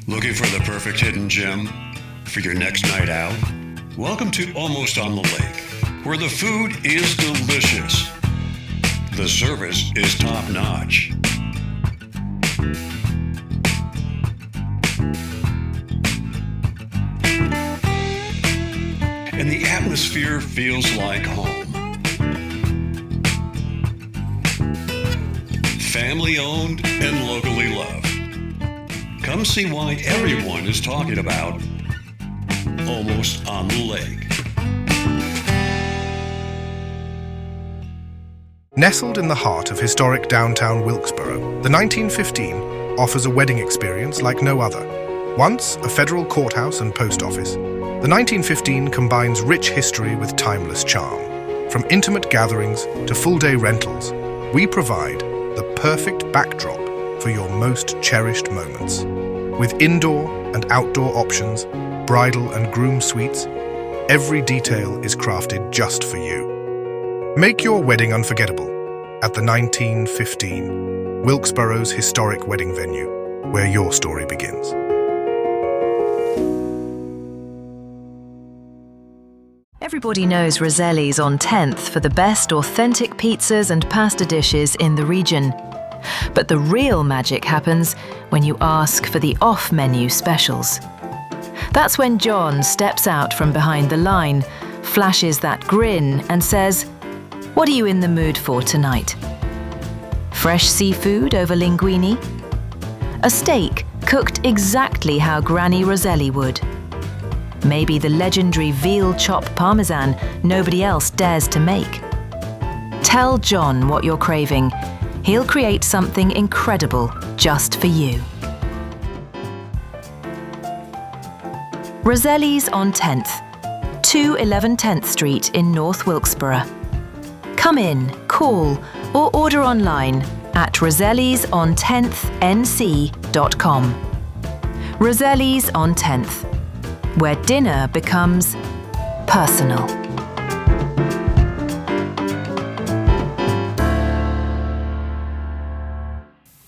Looking for the perfect hidden gem for your next night out? Welcome to Almost on the Lake, where the food is delicious. The service is top-notch. And the atmosphere feels like home. Family-owned and locally loved. Come see why everyone is talking about Almost on the Lake. Nestled in the heart of historic downtown Wilkesboro, the 1915 offers a wedding experience like no other. Once a federal courthouse and post office, the 1915 combines rich history with timeless charm. From intimate gatherings to full-day rentals, we provide the perfect backdrop for your most cherished moments. With indoor and outdoor options, bridal and groom suites, every detail is crafted just for you. Make your wedding unforgettable at the 1915, Wilkesboro's historic wedding venue, where your story begins. Everybody knows Roselli's on 10th for the best authentic pizzas and pasta dishes in the region. But the real magic happens when you ask for the off-menu specials. That's when John steps out from behind the line, flashes that grin and says, "What are you in the mood for tonight? Fresh seafood over linguine? A steak cooked exactly how Granny Roselli would? Maybe the legendary veal chop parmesan nobody else dares to make? Tell John what you're craving. He'll create something incredible just for you." Roselli's on 10th, 211 10th Street in North Wilkesboro. Come in, call, or order online at rosellisOn10thnc.com. Roselli's on 10th, where dinner becomes personal.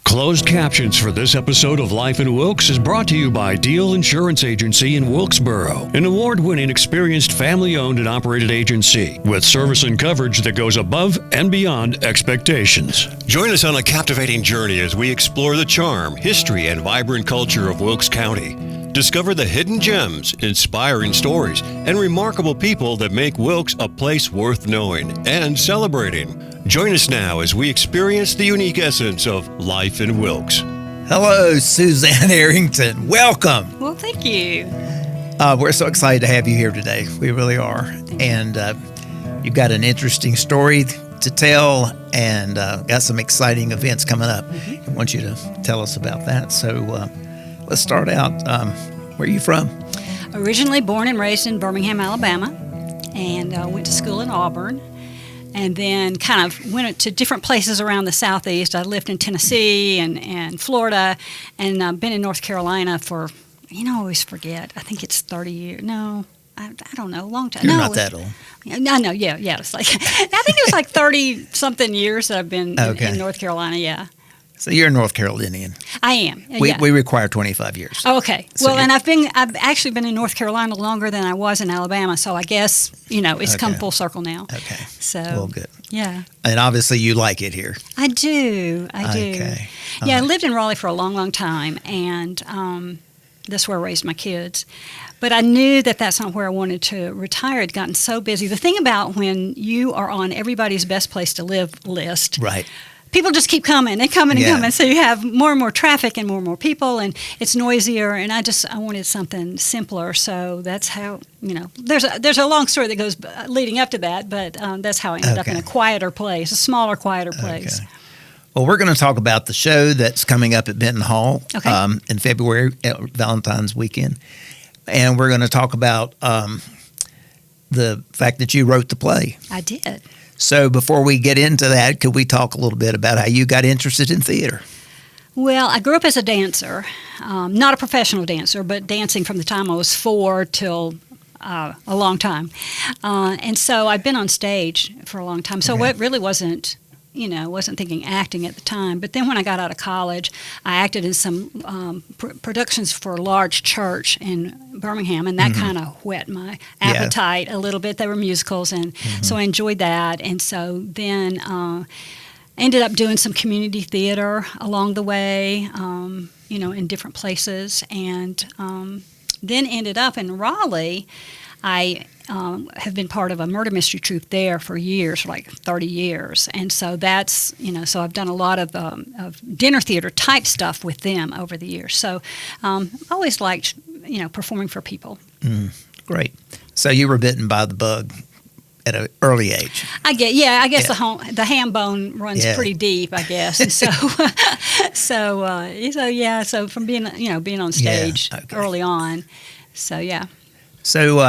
Closed captions for this episode of Life in Wilkes is brought to you by Deal Insurance Agency in Wilkesboro, an award-winning, experienced, family-owned and operated agency with service and coverage that goes above and beyond expectations. Join us on a captivating journey as we explore the charm, history, and vibrant culture of Wilkes County. Discover the hidden gems, inspiring stories, and remarkable people that make Wilkes a place worth knowing and celebrating. Join us now as we experience the unique essence of life in Wilkes. Hello, Sussanne Arrington. Welcome. Well, thank you. We're so excited to have you here today. We really are. And you've got an interesting story to tell and got some exciting events coming up. I want you to tell us about that. So let's start out. Where are you from? Originally born and raised in Birmingham, Alabama, and went to school in Auburn. And then kind of went to different places around the Southeast. I lived in Tennessee and Florida, and been in North Carolina for, I always forget. I think it's 30 years. No, I don't know, a long time. You're not that old. No, yeah. It's like, I think it was like 30-something years that I've been in North Carolina, yeah. So you're a North Carolinian. I am. We require 25 years. Oh, okay. So well, and I've actually been in North Carolina longer than I was in Alabama, so I guess, it's come full circle now. Okay. So well, good. Yeah. And obviously you like it here. I do. Okay. Yeah, I lived in Raleigh for a long, long time, and that's where I raised my kids. But I knew that that's not where I wanted to retire. I'd gotten so busy. The thing about when you are on everybody's best place to live list, right, people just keep coming and coming and coming. So you have more and more traffic and more people, and it's noisier. And I wanted something simpler. So that's how, there's a long story that goes leading up to that, but that's how I ended up in a quieter place, a smaller, quieter place. Okay. Well, we're going to talk about the show that's coming up at Benton Hall in February, Valentine's weekend. And we're going to talk about the fact that you wrote the play. I did. So before we get into that, could we talk a little bit about how you got interested in theater? Well, I grew up as a dancer, not a professional dancer, but dancing from the time I was 4 till a long time. And so I've been on stage for a long time. So it really wasn't, wasn't thinking acting at the time. But then when I got out of college, I acted in some productions for a large church in Birmingham, and that kind of whet my appetite a little bit. They were musicals, and so I enjoyed that. And so then ended up doing some community theater along the way, in different places, and then ended up in Raleigh. I have been part of a murder mystery troupe there for years, for like 30 years. And so that's, so I've done a lot of dinner theater type stuff with them over the years. So I always liked, performing for people. Great. So you were bitten by the bug at an early age. I guess the ham bone runs pretty deep, I guess. And so from being on stage early on. So, yeah. So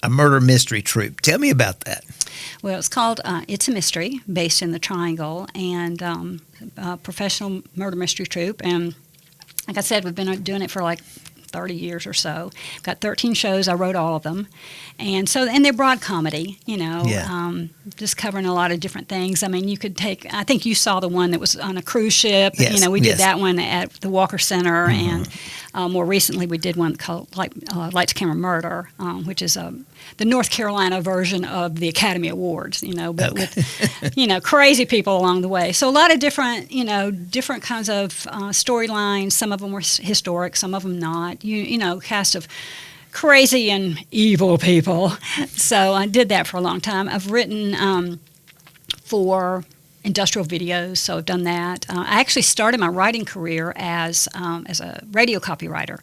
a murder mystery troupe. Tell me about that. Well, it's called It's a Mystery, based in the Triangle, and a professional murder mystery troupe. And like I said, we've been doing it for like 30 years or so. Got 13 shows. I wrote all of them. And they're broad comedy, just covering a lot of different things. I mean, I think you saw the one that was on a cruise ship. Yes, we did that one at the Walker Center. And more recently we did one called Lights, Camera, Murder, which is the North Carolina version of the Academy Awards, but with, crazy people along the way. So a lot of different kinds of storylines. Some of them were historic, some of them not. Cast of crazy and evil people. So I did that for a long time. I've written for industrial videos, so I've done that. I actually started my writing career as a radio copywriter.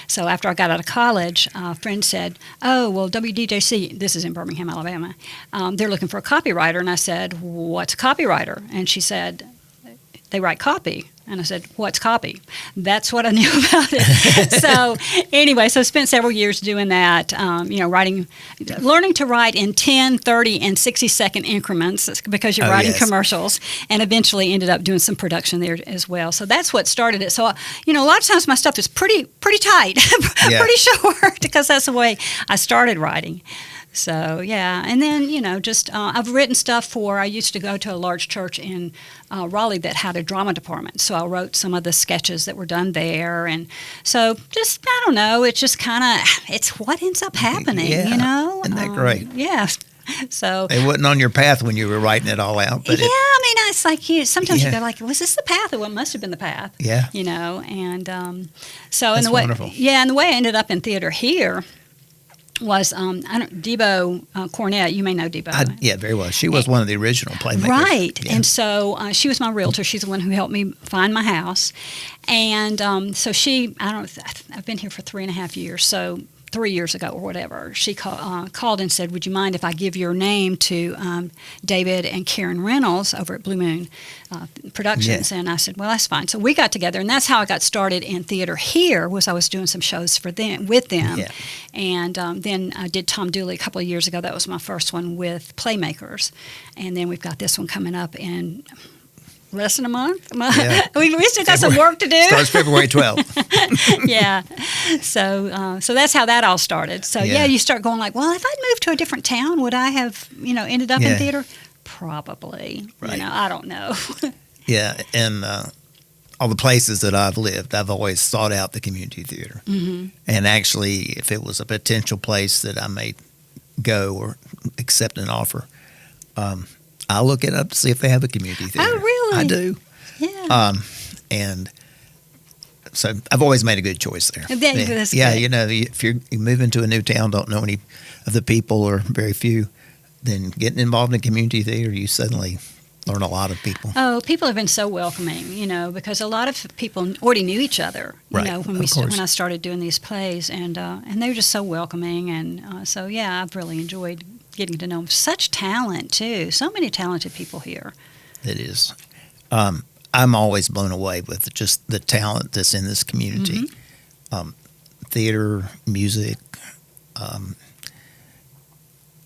So after I got out of college, a friend said, "Oh, well, WDJC, this is in Birmingham, Alabama, they're looking for a copywriter." And I said, "What's a copywriter?" And she said, "They write copy." And I said, "What's copy?" That's what I knew about it. So anyway, so I spent several years doing that, learning to write in 10, 30, and 60-second increments because you're writing commercials, and eventually ended up doing some production there as well. So that's what started it. So, a lot of times my stuff is pretty tight, pretty short, because that's the way I started writing. So, yeah. And then, I've written stuff I used to go to a large church in Raleigh that had a drama department. So I wrote some of the sketches that were done there. And so I don't know, it's just it's what ends up happening, Isn't that great? Yeah. So it wasn't on your path when you were writing it all out. But it's like sometimes you go like, was this the path? It must have been the path. Yeah. And so That's in the way, wonderful. and the way I ended up in theater here was Debo Cornett. You may know Debo. Very well. She was one of the original playmakers. Right. Yeah. And so she was my realtor. She's the one who helped me find my house. And so I've been here for 3.5 years. So 3 years ago or whatever, she called and said, "Would you mind if I give your name to David and Karen Reynolds over at Blue Moon Productions?" Yeah. And I said, "Well, that's fine." So we got together, and that's how I got started in theater here. I was doing some shows with them, Yeah. and then I did Tom Dooley a couple of years ago. That was my first one with Playmakers, and then we've got this one coming up in less than a month. Yeah. we still got some work to do. Starts February 12th. Yeah. So that's how that all started. So you start going like, well, if I'd moved to a different town, would I have, ended up in theater? Probably. Right. I don't know. Yeah. And all the places that I've lived, I've always sought out the community theater. Mm-hmm. And actually, if it was a potential place that I may go or accept an offer, I'll look it up to see if they have a community theater. Oh, really? I do. Yeah. And so I've always made a good choice there. That's yeah, good. If you move into a new town, don't know any of the people or very few, then getting involved in community theater, you suddenly learn a lot of people. Oh, people have been so welcoming, because a lot of people already knew each other, Right, when I started doing these plays, and they were just so welcoming, and I've really enjoyed getting to know such talent too. So many talented people here. It is. I'm always blown away with just the talent that's in this community. Mm-hmm. Theater, music,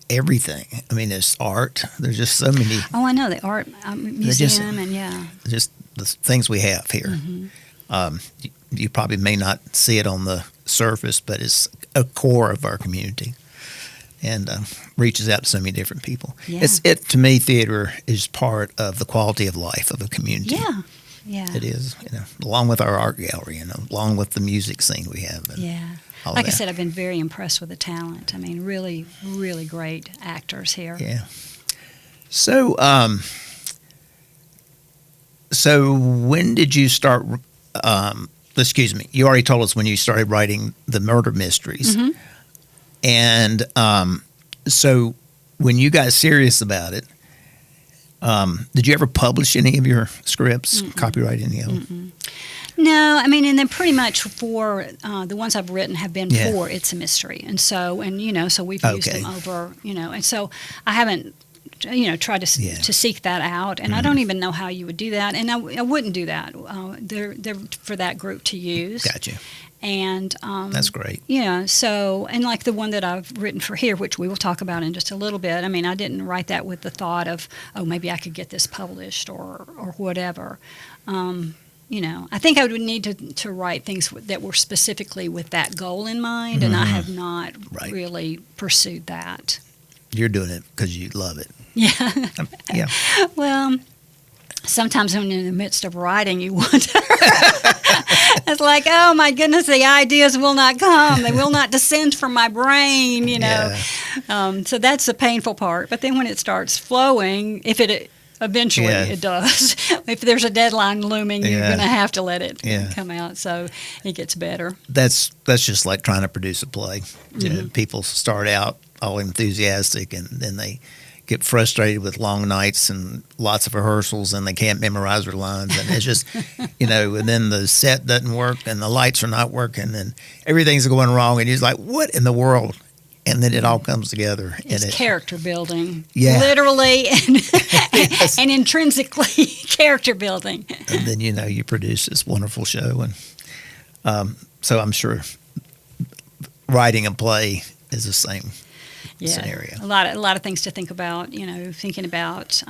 everything. I mean, there's art. There's just so many. Oh, I know, the art museum, just the things we have here. Mm-hmm. You probably may not see it on the surface, but it's a core of our community. and reaches out to so many different people. Yeah. To me, theater is part of the quality of life of a community. Yeah. Yeah. It is, along with our art gallery, along with the music scene we have. Yeah. Like I said, I've been very impressed with the talent. I mean, really, really great actors here. Yeah. So, so when did you start? Excuse me. You already told us when you started writing the murder mysteries, Mm-hmm. and so when you got serious about it, did you ever publish any of your scripts? Copyright any of them? No, I mean, and then pretty much for the ones I've written have been Yeah. for It's a Mystery, and so so we've used Okay. them over, and so I haven't, tried to Yeah. to seek that out, and I don't even know how you would do that, and I wouldn't do that. They're for that group to use. Gotcha. And That's great. Yeah, so, and like the one that I've written for here, which we will talk about in just a little bit, I mean, I didn't write that with the thought of, oh, maybe I could get this published or whatever. I think I would need to write things that were specifically with that goal in mind, and I have not Right. really pursued that. You're doing it because you love it. Yeah. Yeah. Well, sometimes when you're in the midst of writing, you wonder. It's like, oh my goodness, the ideas will not come. They will not descend from my brain, Yeah. So that's the painful part. But then when it starts flowing, if it eventually Yeah. it does, if there's a deadline looming, you're Yeah. going to have to let it Yeah. come out. So it gets better. That's just like trying to produce a play. People start out all enthusiastic, and then they get frustrated with long nights and lots of rehearsals, and they can't memorize their lines, and it's just and then the set doesn't work, and the lights are not working, and everything's going wrong, and you're just like, what in the world? And then it all comes together. It's and character building, Yeah. literally and, Yes. and intrinsically character building. And then you produce this wonderful show, and so I'm sure writing a play is the same scenario. A lot of things to think about. Thinking about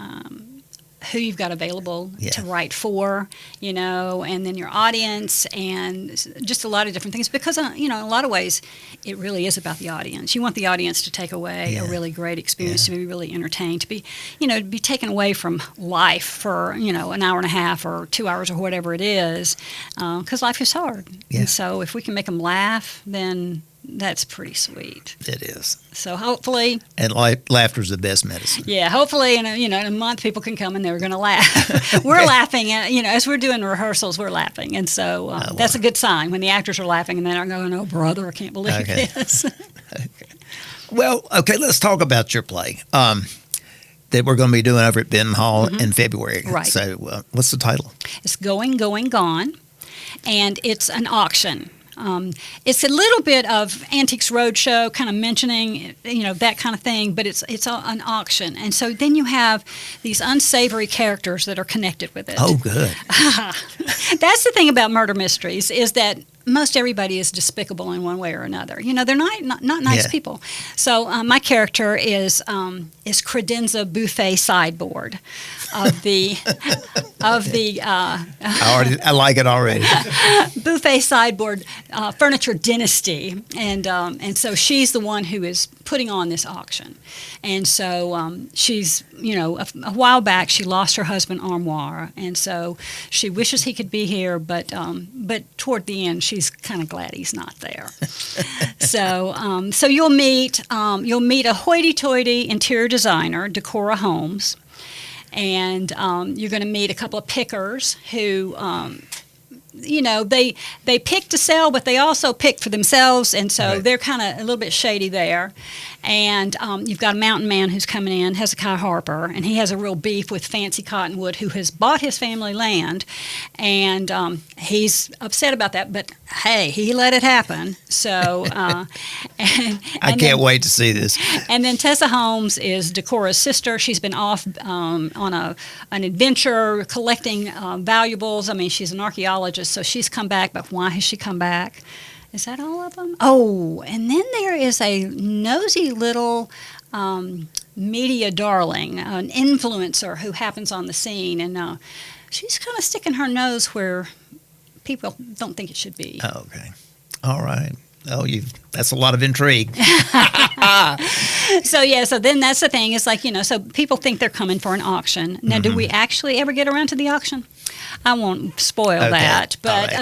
who you've got available to write for, and then your audience, and just a lot of different things. Because in a lot of ways, it really is about the audience. You want the audience to take away a really great experience, to be really entertained, to be, to be taken away from life for an hour and a half or 2 hours or whatever it is, because life is hard. Yeah. And so if we can make them laugh, then that's pretty sweet. It is. So hopefully, And laughter is the best medicine. hopefully in a month people can come and they're going to laugh. We're laughing, as we're doing rehearsals, we're laughing, and so that's a good sign when the actors are laughing and they're not going, "Oh brother, I can't believe this." Well, okay, let's talk about your play that we're going to be doing over at Benton Hall in February. Right. So, what's the title? It's Going, Going, Gone, and it's an auction. It's a little bit of Antiques Roadshow, kind of mentioning, that kind of thing, but it's an auction. And so then you have these unsavory characters that are connected with it. Oh, good. That's the thing about murder mysteries, is that most everybody is despicable in one way or another. They're not nice Yeah. people. So my character is credenza buffet sideboard of the I like it already. buffet sideboard furniture dynasty, and so she's the one who is putting on this auction, and so she's a while back she lost her husband Armoire, and so she wishes he could be here, but toward the end she's kind of glad he's not there. So you'll meet a hoity-toity interior designer, Decora Holmes. And you're going to meet a couple of pickers who, they pick to sell, but they also pick for themselves, and so Right. they're kind of a little bit shady there. And you've got a mountain man who's coming in, Hezekiah Harper, and he has a real beef with Fancy Cottonwood, who has bought his family land, and he's upset about that. But hey, he let it happen. So, I can't wait to see this. and then Tessa Holmes is Decora's sister. She's been off on an adventure collecting valuables. I mean, she's an archaeologist, so she's come back. But why has she come back? Is that all of them? Oh, and then there is a nosy little media darling, an influencer who happens on the scene, and she's kind of sticking her nose where people don't think it should be. Oh, okay. All right. Oh, that's a lot of intrigue. So then that's the thing. It's like, so people think they're coming for an auction. Now, do we actually ever get around to the auction? I won't spoil that, but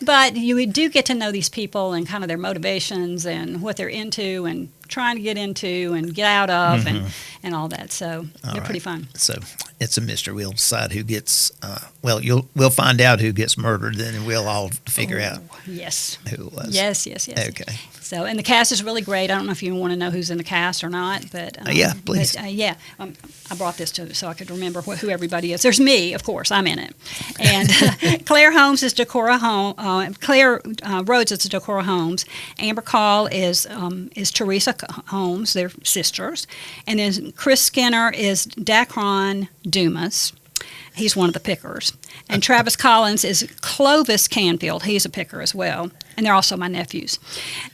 but you do get to know these people and kind of their motivations and what they're into and trying to get into and get out of and all that. So they're pretty fun. So it's a mystery. We'll decide who gets. We'll find out who gets murdered, then we'll all figure out. Yes. Who it was. Yes. Okay. So, and the cast is really great. I don't know if you want to know who's in the cast or not, but yeah, please. But, I brought this so I could remember who everybody is. There's me, of course. I'm in it, and Claire Holmes is Decorah Holmes. Claire Rhodes is Decorah Holmes. Amber Call is Teresa Holmes. They're sisters, and then Chris Skinner is Dacron Dumas. He's one of the pickers. And Travis Collins is Clovis Canfield. He's a picker as well. And they're also my nephews.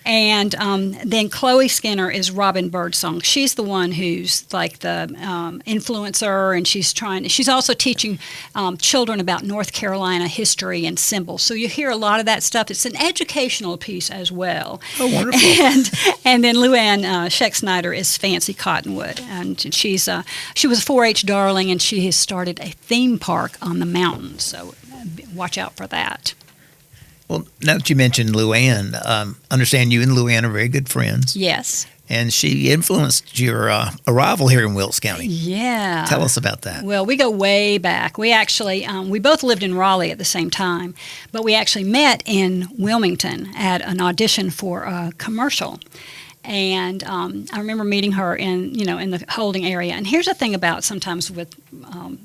And then Chloe Skinner is Robin Birdsong. She's the one who's like the influencer, and she's also teaching children about North Carolina history and symbols. So you hear a lot of that stuff. It's an educational piece as well. Oh, wonderful. And then Luann Scheck-Snyder is Fancy Cottonwood. And she was a 4-H darling, and she has started a theme park on the mountain. So watch out for that. Well, now that you mentioned Luann, understand you and Luann are very good friends. Yes. And she influenced your arrival here in Wilkes County. Yeah. Tell us about that. Well, we go way back. We actually, we both lived in Raleigh at the same time, but we actually met in Wilmington at an audition for a commercial. And I remember meeting her in the holding area. And here's the thing about sometimes with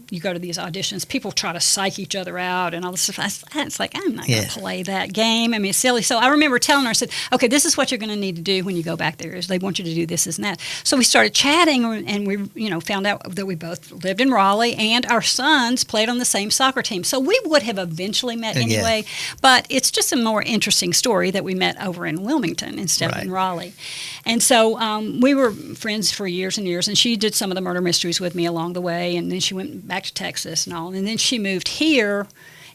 you go to these auditions, people try to psych each other out and all this stuff. It's like, I'm not going to play that game. I mean, it's silly. So I remember telling her, I said, okay, this is what you're going to need to do when you go back there. Is they want you to do this and that. So we started chatting, and we found out that we both lived in Raleigh, and our sons played on the same soccer team. So we would have eventually met anyway. But it's just a more interesting story that we met over in Wilmington instead of in Raleigh. And so we were friends for years and years, and she did some of the murder mysteries with me along the way, and then she went back to Texas and all. And then she moved here.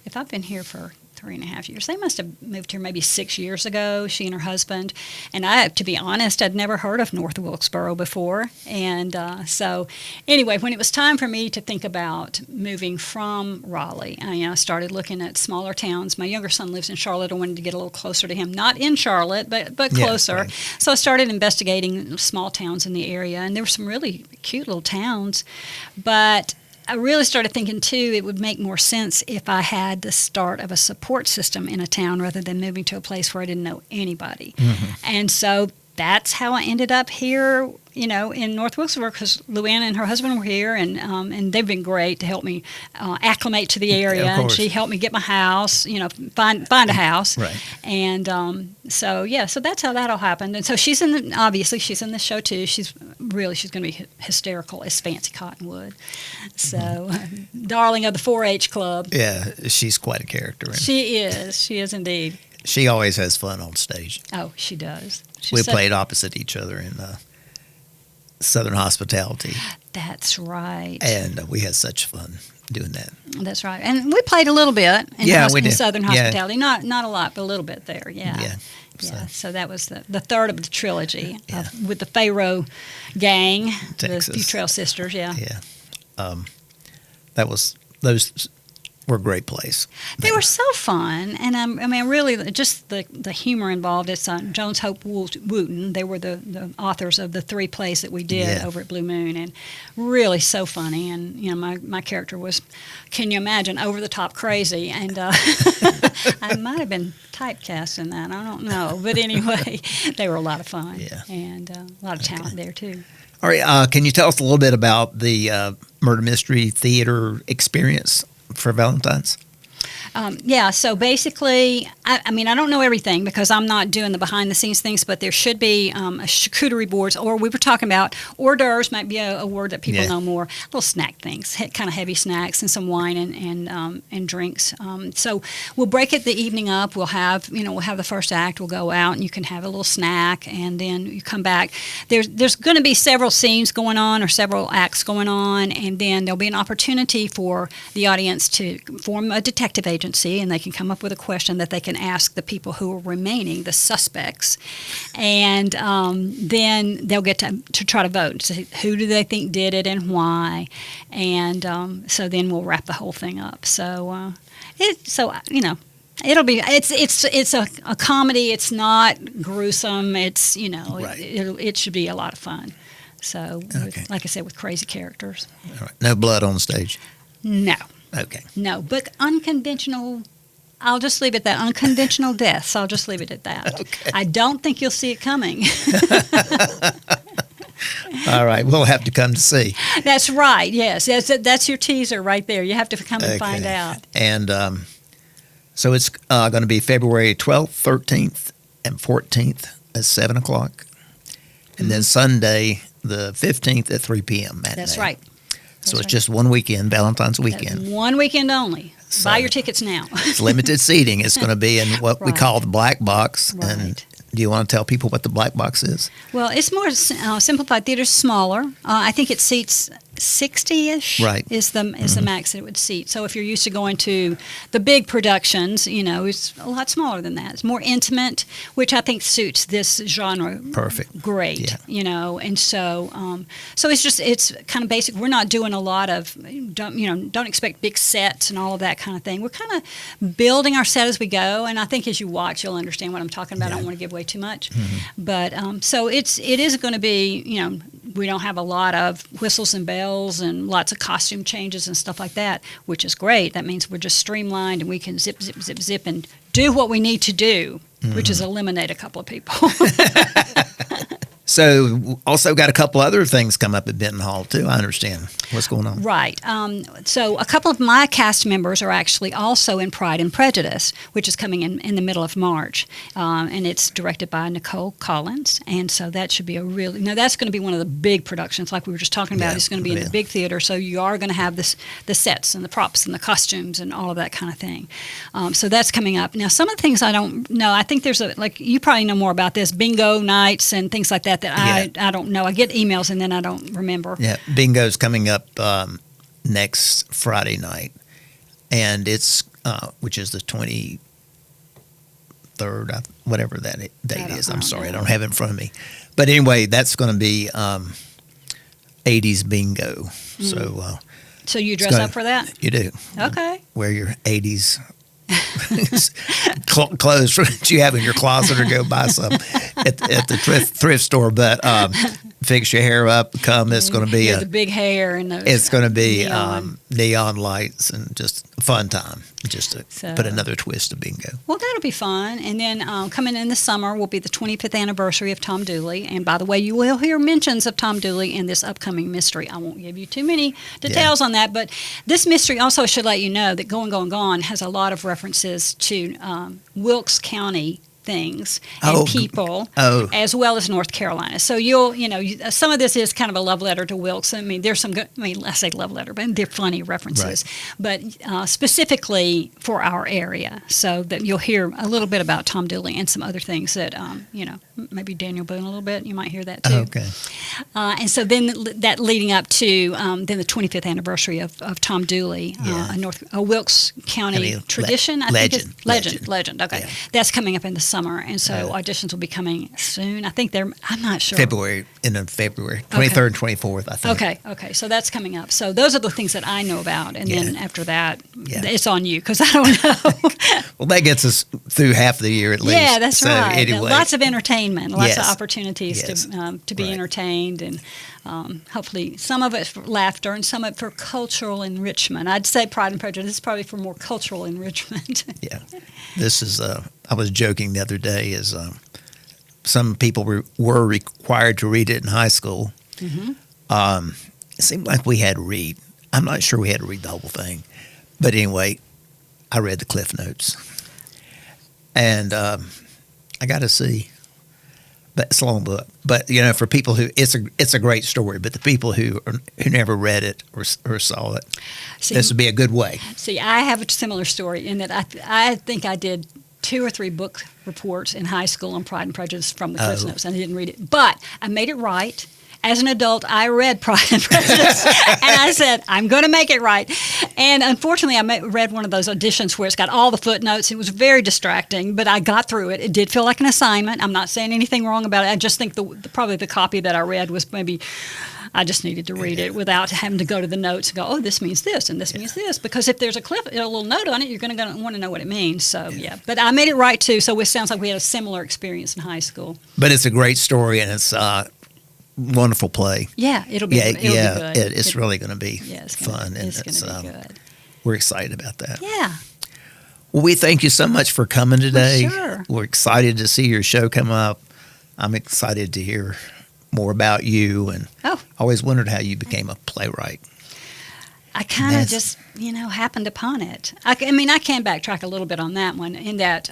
If I've been here for 3.5 years. They must have moved here maybe 6 years ago, she and her husband. And I, to be honest, I'd never heard of North Wilkesboro before. And so anyway, when it was time for me to think about moving from Raleigh, I started looking at smaller towns. My younger son lives in Charlotte. I wanted to get a little closer to him. Not in Charlotte, but closer. Right. So I started investigating small towns in the area. And there were some really cute little towns. But I really started thinking, too, it would make more sense if I had the start of a support system in a town rather than moving to a place where I didn't know anybody. Mm-hmm. And so that's how I ended up here, in North Wilkesboro, because Luann and her husband were here, and they've been great to help me acclimate to the area. And she helped me get my house, find a house. Right. And so that's how that all happened. And so she's in the show too. She's going to be hysterical as Fancy Cottonwood. So darling of the 4-H club. Yeah, she's quite a character. She is indeed. She always has fun on stage. Oh, she does. We played opposite each other in Southern Hospitality. That's right. And we had such fun doing that. That's right. And we played a little bit in Southern Hospitality. Yeah. Not a lot, but a little bit there. Yeah. Yeah. So that was the third of the trilogy with the Pharaoh gang, Texas. The Futrell sisters. Yeah. Yeah. Those were a great plays. They were so fun, and really, just the humor involved. It's Jones Hope Wooten. They were the authors of the 3 plays that we did over at Blue Moon, and really so funny. And my character was, can you imagine, over the top crazy, and I might have been typecast in that. I don't know, but anyway, they were a lot of fun, and a lot of talent there too. All right, can you tell us a little bit about the murder mystery theater experience for Valentine's? So basically, I don't know everything because I'm not doing the behind-the-scenes things, but there should be charcuterie boards, or we were talking about hors d'oeuvres might be a word that people know more, little snack things, kind of heavy snacks and some wine and drinks. So we'll break it the evening up. We'll have the first act. We'll go out, and you can have a little snack, and then you come back. There's going to be several scenes going on or several acts going on, and then there'll be an opportunity for the audience to form a detective agency agency, and they can come up with a question that they can ask the people who are remaining, the suspects, and then they'll get to try to vote. So who do they think did it and why? And so then we'll wrap the whole thing up. So it'll be it's a comedy. It's not gruesome. It's Right. it should be a lot of fun. So Okay. like I said, with crazy characters. All right. No blood on stage. No, Okay. no, but unconventional. I'll just leave it at that. Unconventional deaths. I'll just leave it at that. Okay. I don't think you'll see it coming. All right. We'll have to come to see. That's right. Yes, that's your teaser right there. You have to come and find out. And so it's going to be February 12th, 13th, and 14th at 7 o'clock. And then Sunday, the 15th at 3 p.m. matinee. That's right. So it's just one weekend, Valentine's weekend. One weekend only. So- Buy your tickets now. It's limited seating. It's going to be in what we Right. call the black box. Right. And do you want to tell people what the black box is? Well, it's more simplified theater, smaller. I think it seats 60-ish. Right. Is the max that it would seat. So if you're used to going to the big productions, it's a lot smaller than that. It's more intimate, which I think suits this genre Perfect. great. Yeah. And so it's kind of basic. We're not doing a lot of don't expect big sets and all of that kind of thing. We're kind of building our set as we go, and I think as you watch, you'll understand what I'm talking about. I don't want to give away too much, but so it is going to be we don't have a lot of whistles and bells and lots of costume changes and stuff like that, which is great. That means we're just streamlined and we can zip, zip, zip, zip and do what we need to do, which is eliminate a couple of people. So also got a couple other things come up at Benton Hall, too. I understand. What's going on? Right. So a couple of my cast members are actually also in Pride and Prejudice, which is coming in the middle of March. And it's directed by Nicole Collins. And so that should be that's going to be one of the big productions like we were just talking about. Yeah, It's going to be in the big theater. So you are going to have the sets and the props and the costumes and all of that kind of thing. So that's coming up. Now, some of the things I don't know, I think there's you probably know more about this, bingo nights and things like that I don't know. I get emails and then I don't remember. Yeah, bingo's coming up next Friday night, and it's which is the 23rd, whatever that date is. I'm sorry, I don't have it in front of me. But anyway, that's going to be 80s bingo. So you dress up for that? You do. Okay. Wear your 80s clothes that you have in your closet, or go buy some at the thrift store. But fix your hair up, come. It's going to be the big hair and those. It's going to be neon lights and just a fun time, just to put another twist to bingo. Well, that'll be fun. And then coming in the summer will be the 25th anniversary of Tom Dooley. And by the way, you will hear mentions of Tom Dooley in this upcoming mystery. I won't give you too many details on that, but this mystery also should let you know that Gone has a lot of references to Wilkes County things and people, as well as North Carolina. So some of this is kind of a love letter to Wilkes. I mean, there's some good, I say love letter, but they're funny references. Right. But specifically for our area, so that you'll hear a little bit about Tom Dooley and some other things that, maybe Daniel Boone a little bit. You might hear that too. Okay. And so then that leading up to then the 25th anniversary of Tom Dooley, a Wilkes County tradition. Legend. Okay. Yeah. That's coming up in the summer, and so auditions will be coming soon. I think I'm not sure. February, 23rd and 24th, I think. Okay. So that's coming up. So those are the things that I know about, and then after that, it's on you because I don't know. Well, that gets us through half the year at least. Yeah, that's right. Anyway. Lots of entertainment, lots of opportunities to be entertained, and hopefully some of it for laughter and some of it for cultural enrichment. I'd say Pride and Prejudice is probably for more cultural enrichment. Yeah. This is, I was joking the other day, is some people were required to read it in high school. Mm-hmm. It seemed like we had to read. I'm not sure we had to read the whole thing. But anyway, I read the Cliff Notes. And I got to see. But it's a long book. But, for people who, it's a great story. But the people who never read it or saw it, this would be a good way. See, I have a similar story in that I think I did 2 or 3 book reports in high school on Pride and Prejudice from the Cliff Notes. I didn't read it. But I made it right. as an adult, I read Pride and Prejudice, and I said, I'm going to make it right. And unfortunately, I read one of those editions where it's got all the footnotes. It was very distracting, but I got through it. It did feel like an assignment. I'm not saying anything wrong about it. I just think probably the copy that I read was maybe I just needed to read it without having to go to the notes and go, oh, this means this and this means this. Because if there's a little note on it, you're going to want to know what it means. So, yeah. But I made it right, too. So it sounds like we had a similar experience in high school. But it's a great story, and it's a wonderful play. Yeah, it'll be good. It's really going to be fun. It's going to be good. We're excited about that. Yeah. Well, we thank you so much for coming today. Sure. We're excited to see your show come up. I'm excited to hear more about you, and I always wondered how you became a playwright. I kind of just, happened upon it. I can backtrack a little bit on that one, in that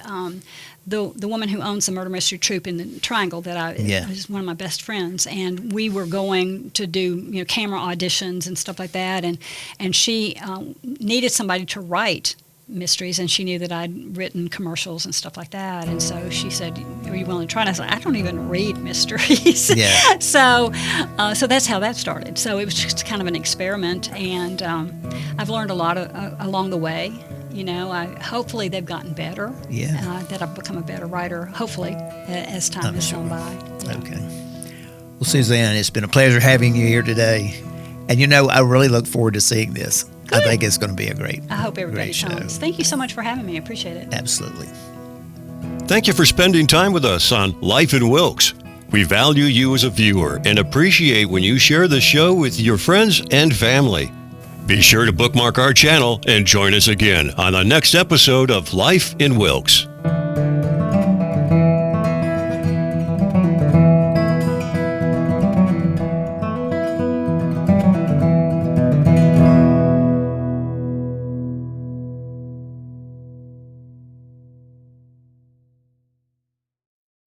the woman who owns the murder mystery troupe in the Triangle is one of my best friends, and we were going to do camera auditions and stuff like that, and she needed somebody to write mysteries, and she knew that I'd written commercials and stuff like that, and so she said, are you willing to try? And I said, I don't even read mysteries. Yeah. So that's how that started. So it was just kind of an experiment, and I've learned a lot along the way. Hopefully they've gotten better. Yeah. That I've become a better writer, hopefully, as time has gone by. Yeah. Okay. Well, Susanne, it's been a pleasure having you here today, and I really look forward to seeing this. Good. I think it's going to be a great show. I hope everybody comes. Thank you so much for having me. I appreciate it. Absolutely. Thank you for spending time with us on Life in Wilkes. We value you as a viewer and appreciate when you share the show with your friends and family. Be sure to bookmark our channel and join us again on the next episode of Life in Wilkes.